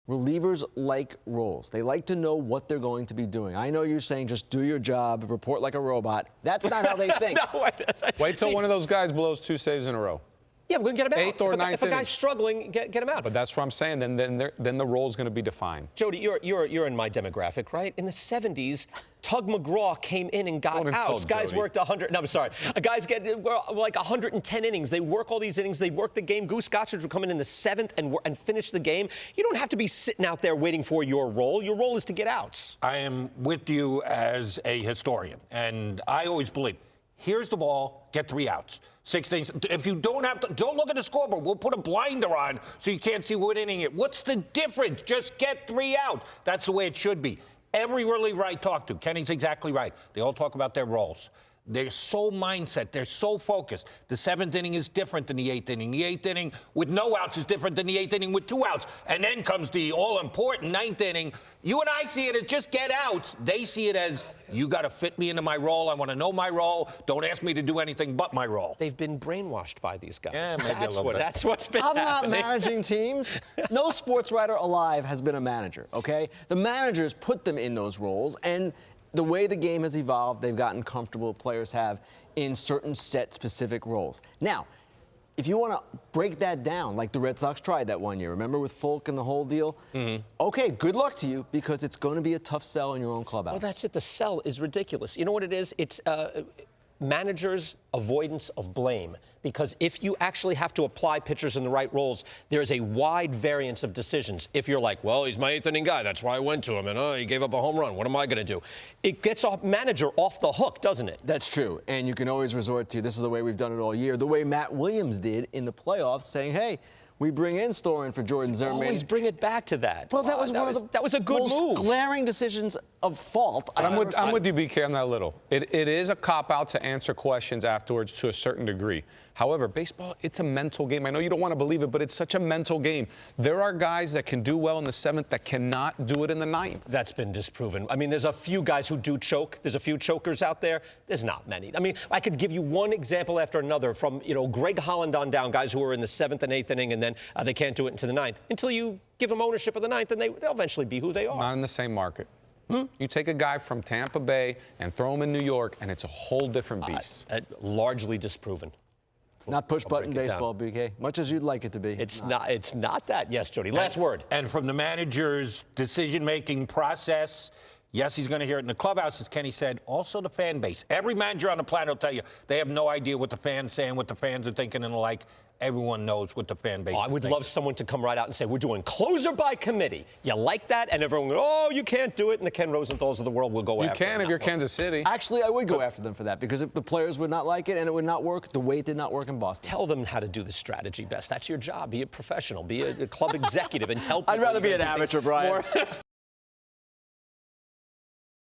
Relievers like roles. They like to know what they're going to be doing. I know you're saying just do your job, report like a robot. That's not how they think. No, wait till one of those guys blows 2 saves in a row. Yeah, we're going to get him out. Eighth or ninth if a guy's struggling, get him out. But that's what I'm saying. Then the role's going to be defined. Jody, you're in my demographic, right? In the 70s, Tug McGraw came in and got outs. Guys worked 100. No, I'm sorry. Guys get like 110 innings. They work all these innings. They work the game. Goose Gottschalk would come in the 7th and finish the game. You don't have to be sitting out there waiting for your role. Your role is to get outs. I am with you as a historian, and I always believe. Here's the ball, get 3 outs. 6 things. If you don't look at the scoreboard. We'll put a blinder on so you can't see what inning it. What's the difference? Just get 3 outs. That's the way it should be. Every reliever I talk to, Kenny's exactly right. They all talk about their roles. They're so mindset. They're so focused. The 7th inning is different than the 8th inning. The 8th inning with no outs is different than the 8th inning with 2 outs. And then comes the all-important 9th inning. You and I see it as just get outs. They see it as you got to fit me into my role. I want to know my role. Don't ask me to do anything but my role. They've been brainwashed by these guys. Yeah, maybe a little bit. That's what's been I'm happening. not managing teams. No sports writer alive has been a manager, okay? The managers put them in those roles, and the way the game has evolved, they've gotten comfortable, players have, in certain set specific roles. Now, if you want to break that down, like the Red Sox tried that one year, remember with Folk and the whole deal? Okay, good luck to you, because it's going to be a tough sell in your own clubhouse. Well, that's it. The sell is ridiculous. You know what it is? It's managers' avoidance of blame. Because if you actually have to apply pitchers in the right roles, there's a wide variance of decisions. If you're like, well, he's my 8th inning guy, that's why I went to him, and he gave up a home run. What am I going to do? It gets a manager off the hook, doesn't it? That's true. And you can always resort to, this is the way we've done it all year, the way Matt Williams did in the playoffs, saying, hey, we bring in Storin for Jordan Zimmerman. Always bring it back to that. Well, that was that was a good most move. Glaring decisions of fault. I'm with you, BK, on that a little. It is a cop-out to answer questions afterwards to a certain degree. However, baseball, it's a mental game. I know you don't want to believe it, but it's such a mental game. There are guys that can do well in the 7th that cannot do it in the 9th. That's been disproven. I mean, there's a few guys who do choke. There's a few chokers out there. There's not many. I mean, I could give you one example after another from, Greg Holland on down, guys who are in the 7th and 8th inning, and then they can't do it into the 9th. Until you give them ownership of the 9th, and they'll eventually be who they are. Not in the same market. You take a guy from Tampa Bay and throw him in New York, and it's a whole different beast. Largely disproven. It's not push-button baseball, BK, much as you'd like it to be. It's not that. Yes, Jody. Last word. And from the manager's decision-making process, yes, he's going to hear it in the clubhouse, as Kenny said, also the fan base. Every manager on the planet will tell you they have no idea what the fans saying, what the fans are thinking and the like. Everyone knows what the fan base is I would thinking. love someone to come right out and say, we're doing closer by committee. You like that? And everyone goes, oh, you can't do it. And the Ken Rosenthal's of the world will go after You can if you're Kansas City. Actually, I would go after them for that, because if the players would not like it and it would not work the way it did not work in Boston. Tell them how to do the strategy best. That's your job. Be a professional. Be a club executive and tell people. I'd rather be an amateur, Brian.